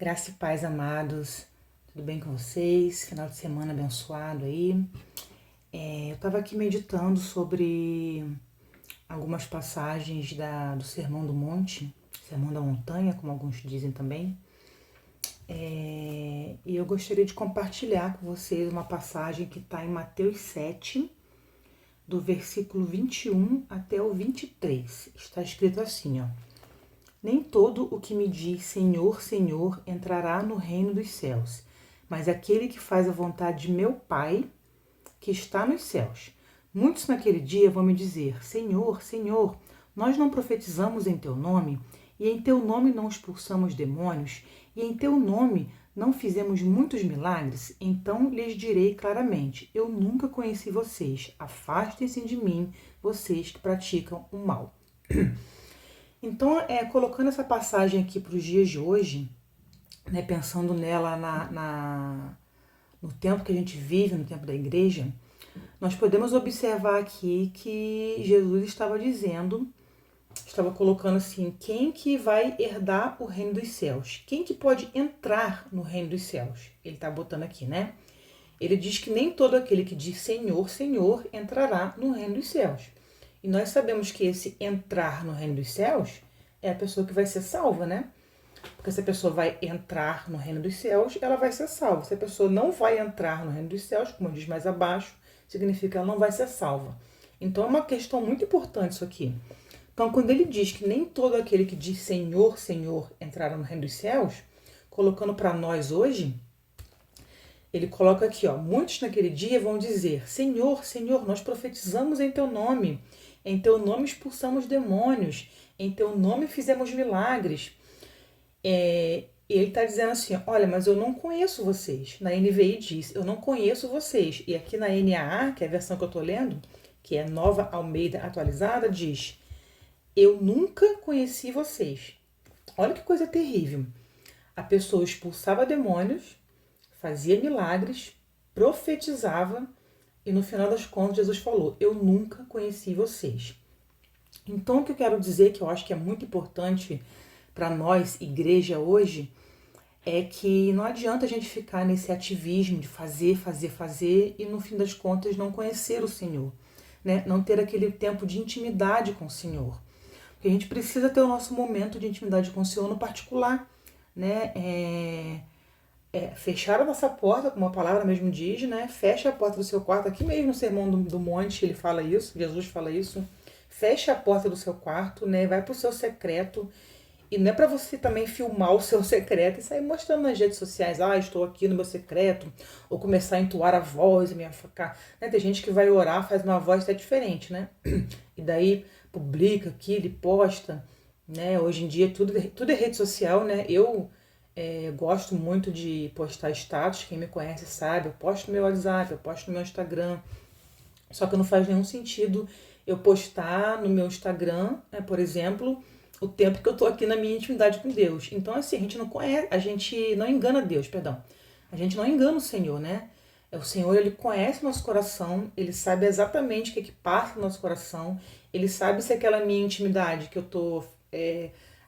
Graça e paz, amados. Tudo bem com vocês? Final de semana abençoado aí. Eu estava aqui meditando sobre algumas passagens do Sermão do Monte, Sermão da Montanha, como alguns dizem também. E eu gostaria de compartilhar com vocês uma passagem que está em Mateus 7, do versículo 21 até o 23. Está escrito assim, ó. Nem todo o que me diz Senhor, Senhor entrará no reino dos céus, mas aquele que faz a vontade de meu Pai, que está nos céus. Muitos naquele dia vão me dizer, Senhor, Senhor, nós não profetizamos em teu nome, e em teu nome não expulsamos demônios, e em teu nome não fizemos muitos milagres? Então lhes direi claramente, eu nunca conheci vocês, afastem-se de mim, vocês que praticam o mal. Então, colocando essa passagem aqui para os dias de hoje, né, pensando nela no tempo que a gente vive, no tempo da igreja, nós podemos observar aqui que Jesus estava dizendo, estava colocando assim, quem que vai herdar o reino dos céus? Quem que pode entrar no reino dos céus? Ele está botando aqui, né? Ele diz que nem todo aquele que diz Senhor, Senhor entrará no reino dos céus. E nós sabemos que esse entrar no reino dos céus é a pessoa que vai ser salva, né? Porque se a pessoa vai entrar no reino dos céus, ela vai ser salva. Se a pessoa não vai entrar no reino dos céus, como diz mais abaixo, significa que ela não vai ser salva. Então é uma questão muito importante isso aqui. Então quando ele diz que nem todo aquele que diz Senhor, Senhor entrará no reino dos céus, colocando para nós hoje, ele coloca aqui, ó, muitos naquele dia vão dizer, Senhor, Senhor, nós profetizamos em teu nome expulsamos demônios, em teu nome fizemos milagres. Ele está dizendo assim, olha, mas eu não conheço vocês. Na NVI diz, eu não conheço vocês. E aqui na NAA, que é a versão que eu estou lendo, que é Nova Almeida Atualizada, diz, eu nunca conheci vocês. Olha que coisa terrível. A pessoa expulsava demônios, fazia milagres, profetizava, e no final das contas Jesus falou, eu nunca conheci vocês. Então o que eu quero dizer, que eu acho que é muito importante para nós, igreja hoje, é que não adianta a gente ficar nesse ativismo de fazer, e no fim das contas não conhecer o Senhor, né? Não ter aquele tempo de intimidade com o Senhor. Porque a gente precisa ter o nosso momento de intimidade com o Senhor no particular, né? Fechar a nossa porta, como a palavra mesmo diz, né? Fecha a porta do seu quarto. Aqui mesmo no Sermão do Monte ele fala isso, Jesus fala isso. Fecha a porta do seu quarto, né? Vai pro seu secreto. E não é para você também filmar o seu secreto e sair mostrando nas redes sociais, estou aqui no meu secreto, ou começar a entoar a voz, né? Tem gente que vai orar, faz uma voz até diferente, né? E daí publica aqui, ele posta, né? Hoje em dia tudo é rede social, né? Eu gosto muito de postar status, quem me conhece sabe, eu posto no meu WhatsApp, eu posto no meu Instagram, só que não faz nenhum sentido eu postar no meu Instagram, por exemplo, o tempo que eu tô aqui na minha intimidade com Deus. Então, assim, a gente não engana Deus, perdão. A gente não engana o Senhor, né? O Senhor, ele conhece o nosso coração, ele sabe exatamente o que passa no nosso coração, ele sabe se aquela minha intimidade que eu tô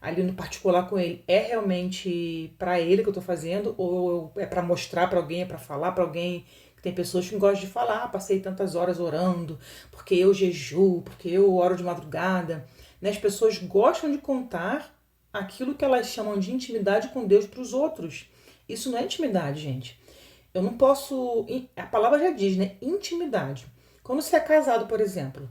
ali no particular com ele é realmente para ele que eu tô fazendo, ou é para mostrar para alguém, é para falar para alguém. Tem pessoas que gostam de falar, passei tantas horas orando, porque eu jejuo, porque eu oro de madrugada. Né? As pessoas gostam de contar aquilo que elas chamam de intimidade com Deus para os outros. Isso não é intimidade, gente. Eu não posso... A palavra já diz, né? Intimidade. Quando você é casado, por exemplo,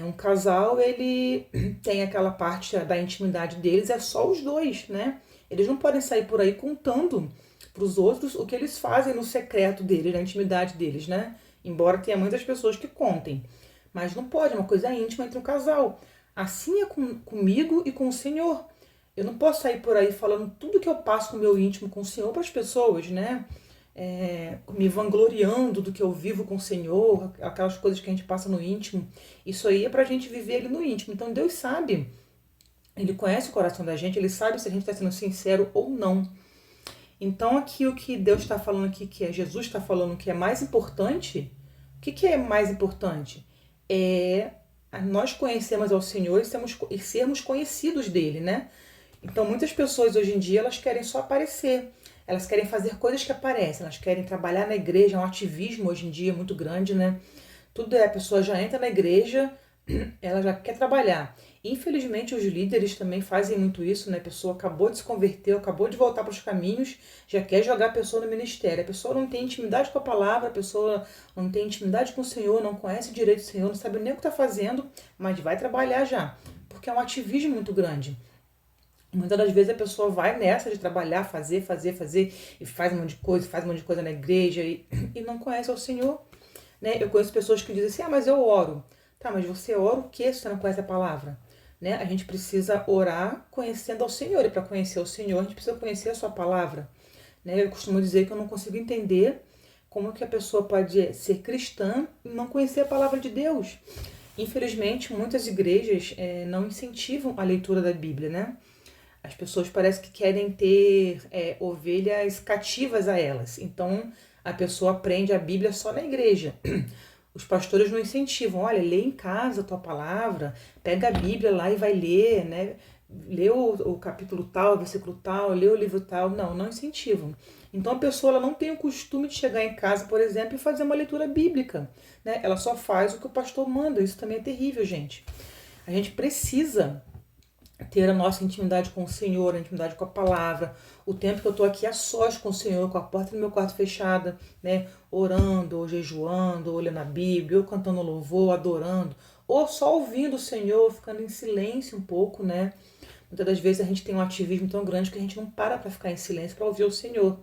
um casal, ele tem aquela parte da intimidade deles, é só os dois, né? Eles não podem sair por aí contando para os outros o que eles fazem no secreto deles, na intimidade deles, né? Embora tenha muitas pessoas que contem. Mas não pode, é uma coisa íntima entre um casal. Assim é comigo e com o Senhor. Eu não posso sair por aí falando tudo que eu passo no meu íntimo com o Senhor para as pessoas, né? Me vangloriando do que eu vivo com o Senhor, aquelas coisas que a gente passa no íntimo. Isso aí é pra gente viver ali no íntimo. Então Deus sabe, Ele conhece o coração da gente, Ele sabe se a gente está sendo sincero ou não. Então aqui o que Deus está falando aqui, que Jesus está falando que é mais importante, o que é mais importante? Nós conhecemos ao Senhor e sermos conhecidos dele, né? Então, muitas pessoas hoje em dia, elas querem só aparecer. Elas querem fazer coisas que aparecem. Elas querem trabalhar na igreja. É um ativismo hoje em dia muito grande, né? Tudo a pessoa já entra na igreja, ela já quer trabalhar. Infelizmente, os líderes também fazem muito isso, né? A pessoa acabou de se converter, acabou de voltar para os caminhos, já quer jogar a pessoa no ministério. A pessoa não tem intimidade com a palavra, a pessoa não tem intimidade com o Senhor, não conhece direito do Senhor, não sabe nem o que está fazendo, mas vai trabalhar já. Porque é um ativismo muito grande. Muitas das vezes a pessoa vai nessa de trabalhar, fazer, e faz um monte de coisa, faz um monte de coisa na igreja e não conhece o Senhor. Né? Eu conheço pessoas que dizem assim, mas eu oro. Tá, mas você ora o que se você não conhece a palavra? Né? A gente precisa orar conhecendo ao Senhor. E para conhecer o Senhor, a gente precisa conhecer a sua palavra. Né? Eu costumo dizer que eu não consigo entender como que a pessoa pode ser cristã e não conhecer a palavra de Deus. Infelizmente, muitas igrejas não incentivam a leitura da Bíblia, né? As pessoas parecem que querem ter ovelhas cativas a elas. Então, a pessoa aprende a Bíblia só na igreja. Os pastores não incentivam. Olha, lê em casa a tua palavra, pega a Bíblia lá e vai ler, né? Lê o capítulo tal, o versículo tal, lê o livro tal. Não, não incentivam. Então, a pessoa ela não tem o costume de chegar em casa, por exemplo, e fazer uma leitura bíblica. Né? Ela só faz o que o pastor manda. Isso também é terrível, gente. A gente precisa ter a nossa intimidade com o Senhor, a intimidade com a palavra, o tempo que eu estou aqui a sós com o Senhor, com a porta do meu quarto fechada, né, orando, ou jejuando, ou lendo a Bíblia, ou cantando louvor, adorando, ou só ouvindo o Senhor, ficando em silêncio um pouco, né. Muitas das vezes a gente tem um ativismo tão grande que a gente não para ficar em silêncio para ouvir o Senhor.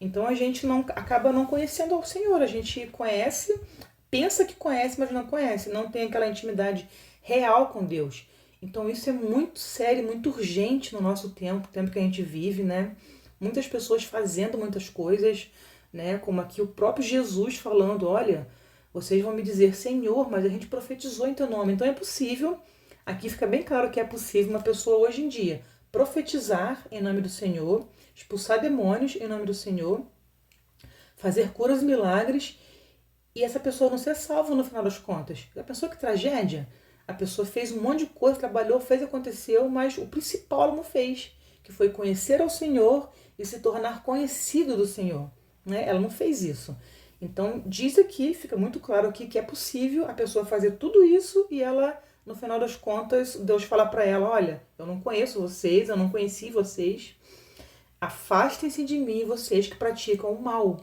Então a gente acaba não conhecendo o Senhor, a gente conhece, pensa que conhece, mas não conhece, não tem aquela intimidade real com Deus. Então isso é muito sério, muito urgente no nosso tempo, tempo que a gente vive, né? Muitas pessoas fazendo muitas coisas, né? Como aqui o próprio Jesus falando, olha, vocês vão me dizer, Senhor, mas a gente profetizou em teu nome. Então é possível, aqui fica bem claro que é possível uma pessoa hoje em dia profetizar em nome do Senhor, expulsar demônios em nome do Senhor, fazer curas e milagres, e essa pessoa não ser salva no final das contas. Já pensou que tragédia? A pessoa fez um monte de coisa, trabalhou, fez, aconteceu, mas o principal ela não fez, que foi conhecer ao Senhor e se tornar conhecido do Senhor. Né? Ela não fez isso. Então, diz aqui, fica muito claro aqui que é possível a pessoa fazer tudo isso e ela, no final das contas, Deus fala para ela, olha, eu não conheço vocês, eu não conheci vocês, afastem-se de mim, vocês que praticam o mal.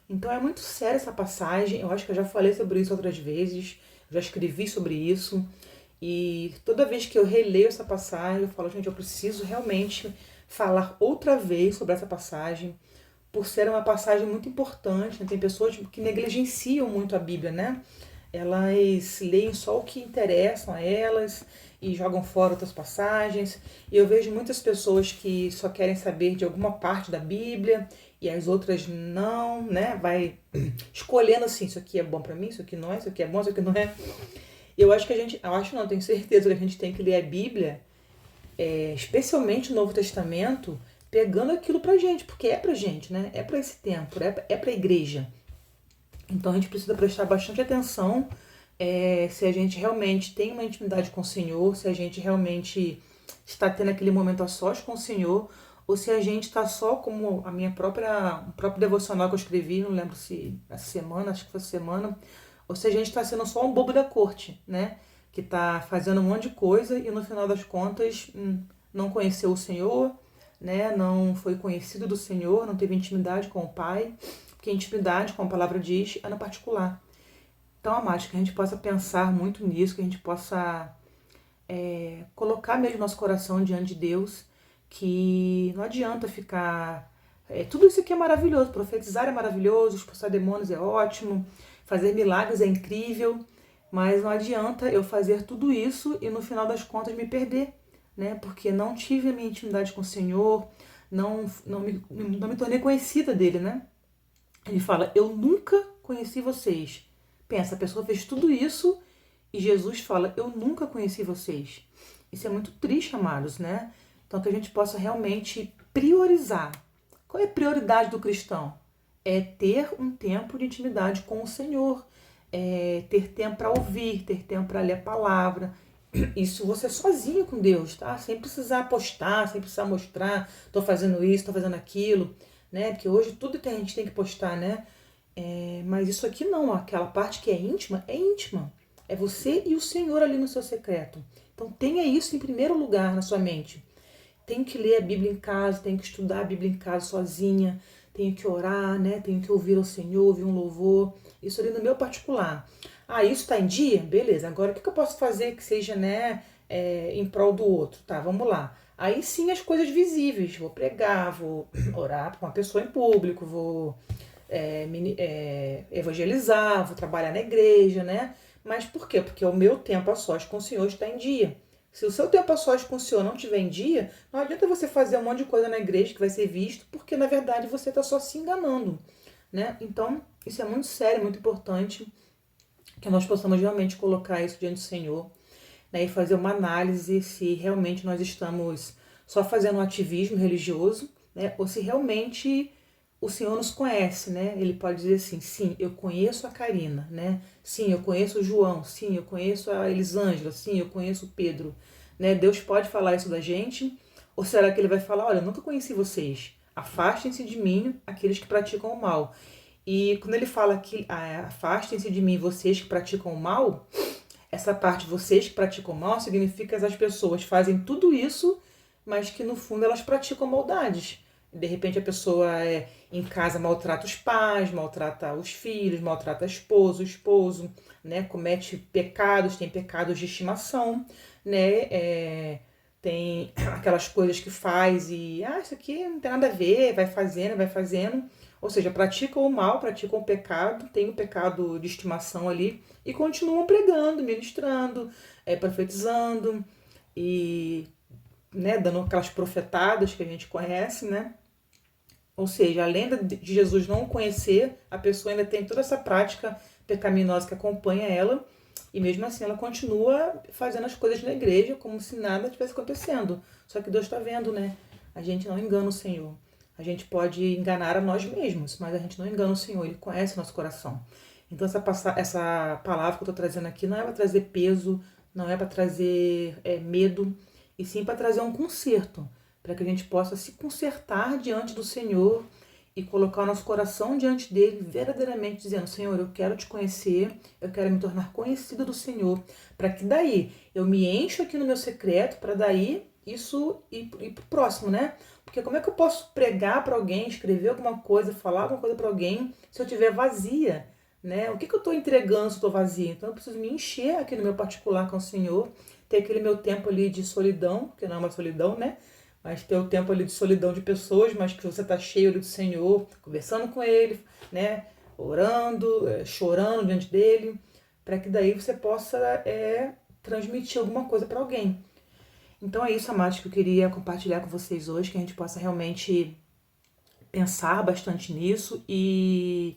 Então é muito séria essa passagem, eu acho que eu já falei sobre isso outras vezes, já escrevi sobre isso, e toda vez que eu releio essa passagem, eu falo, gente, eu preciso realmente falar outra vez sobre essa passagem, por ser uma passagem muito importante, né? Tem pessoas que negligenciam muito a Bíblia, né? Elas leem só o que interessa a elas e jogam fora outras passagens. E eu vejo muitas pessoas que só querem saber de alguma parte da Bíblia e as outras não, né? Vai escolhendo assim, isso aqui é bom pra mim, isso aqui não é, isso aqui é bom, isso aqui não é. Eu acho que eu acho não, tenho certeza que a gente tem que ler a Bíblia, especialmente o Novo Testamento, pegando aquilo pra gente, porque é pra gente, né? É pra esse tempo, é pra igreja. Então a gente precisa prestar bastante atenção se a gente realmente tem uma intimidade com o Senhor, se a gente realmente está tendo aquele momento a sós com o Senhor, ou se a gente está só como o próprio devocional que eu escrevi, não lembro se essa semana, acho que foi essa semana, ou se a gente está sendo só um bobo da corte, né? Que está fazendo um monte de coisa e no final das contas não conheceu o Senhor, né? Não foi conhecido do Senhor, não teve intimidade com o Pai, porque a intimidade, como a palavra diz, é no particular. Então, amados, que a gente possa pensar muito nisso, que a gente possa colocar mesmo nosso coração diante de Deus, que não adianta ficar... tudo isso aqui é maravilhoso, profetizar é maravilhoso, expulsar demônios é ótimo, fazer milagres é incrível, mas não adianta eu fazer tudo isso e no final das contas me perder, né? Porque não tive a minha intimidade com o Senhor, não me tornei conhecida dele, né? Ele fala, eu nunca conheci vocês. Pensa, a pessoa fez tudo isso e Jesus fala, eu nunca conheci vocês. Isso é muito triste, amados, né? Então que a gente possa realmente priorizar. Qual é a prioridade do cristão? É ter um tempo de intimidade com o Senhor. É ter tempo para ouvir, ter tempo para ler a palavra. isso você sozinho com Deus, tá? Sem precisar postar, sem precisar mostrar, tô fazendo isso, tô fazendo aquilo, né? Porque hoje tudo a gente tem que postar, né? Mas isso aqui não, aquela parte que é íntima, é íntima. É você e o Senhor ali no seu secreto. Então tenha isso em primeiro lugar na sua mente. Tenho que ler a Bíblia em casa, tenho que estudar a Bíblia em casa sozinha, tenho que orar, né? Tenho que ouvir ao Senhor, ouvir um louvor. Isso ali no meu particular. Ah, isso está em dia? Beleza. Agora o que eu posso fazer que seja, né, em prol do outro? Tá, vamos lá. Aí sim as coisas visíveis. Vou pregar, vou orar para uma pessoa em público, vou evangelizar, vou trabalhar na igreja, né? Mas por quê? Porque o meu tempo a sós com o Senhor está em dia. Se o seu tempo a sós com o Senhor não estiver em dia, não adianta você fazer um monte de coisa na igreja que vai ser visto, porque na verdade você está só se enganando, né? Então, isso é muito sério, muito importante, que nós possamos realmente colocar isso diante do Senhor, né? E fazer uma análise se realmente nós estamos só fazendo um ativismo religioso, né? Ou se realmente o Senhor nos conhece, né? Ele pode dizer assim, sim, eu conheço a Karina, né? Sim, eu conheço o João, sim, eu conheço a Elisângela, sim, eu conheço o Pedro, né? Deus pode falar isso da gente? Ou será que ele vai falar, olha, eu nunca conheci vocês, afastem-se de mim aqueles que praticam o mal. E quando ele fala que afastem-se de mim vocês que praticam o mal, essa parte vocês que praticam o mal significa que as pessoas fazem tudo isso, mas que no fundo elas praticam maldades. De repente a pessoa em casa maltrata os pais, maltrata os filhos, maltrata a esposa, o esposo, né? Comete pecados, tem pecados de estimação, né? Tem aquelas coisas que faz e isso aqui não tem nada a ver, vai fazendo, vai fazendo. Ou seja, praticam o mal, praticam o pecado, tem o pecado de estimação ali e continuam pregando, ministrando, profetizando e, né, dando aquelas profetadas que a gente conhece, né? Ou seja, além de Jesus não conhecer, a pessoa ainda tem toda essa prática pecaminosa que acompanha ela, e mesmo assim ela continua fazendo as coisas na igreja como se nada estivesse acontecendo. Só que Deus está vendo, né? A gente não engana o Senhor. A gente pode enganar a nós mesmos, mas a gente não engana o Senhor, Ele conhece o nosso coração. Então essa palavra que eu estou trazendo aqui não é para trazer peso, não é para trazer medo, e sim para trazer um conserto, para que a gente possa se consertar diante do Senhor e colocar o nosso coração diante dele, verdadeiramente dizendo, Senhor, eu quero te conhecer, eu quero me tornar conhecida do Senhor, para que daí eu me encho aqui no meu secreto, para daí isso ir pro próximo, né? Porque como é que eu posso pregar para alguém, escrever alguma coisa, falar alguma coisa para alguém, se eu estiver vazia, né? O que eu estou entregando se eu estou vazia? Então eu preciso me encher aqui no meu particular com o Senhor, ter aquele meu tempo ali de solidão, que não é uma solidão, né? Mas ter o tempo ali de solidão de pessoas, mas que você está cheio ali do Senhor, conversando com Ele, né? Orando, chorando diante dele, para que daí você possa transmitir alguma coisa para alguém. Então é isso, amados, que eu queria compartilhar com vocês hoje, que a gente possa realmente pensar bastante nisso e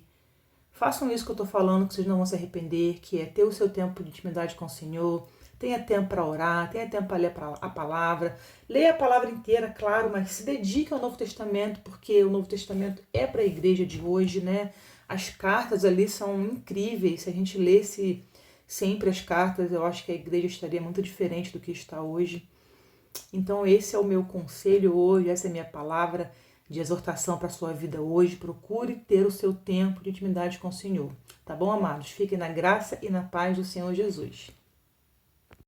façam isso que eu estou falando, que vocês não vão se arrepender, que é ter o seu tempo de intimidade com o Senhor, tenha tempo para orar, tenha tempo para ler a palavra, leia a palavra inteira, claro, mas se dedique ao Novo Testamento, porque o Novo Testamento é para a igreja de hoje, né? As cartas ali são incríveis, se a gente lesse sempre as cartas, eu acho que a igreja estaria muito diferente do que está hoje. Então esse é o meu conselho hoje, essa é a minha palavra de exortação para a sua vida hoje. Procure ter o seu tempo de intimidade com o Senhor. Tá bom, amados? Fiquem na graça e na paz do Senhor Jesus.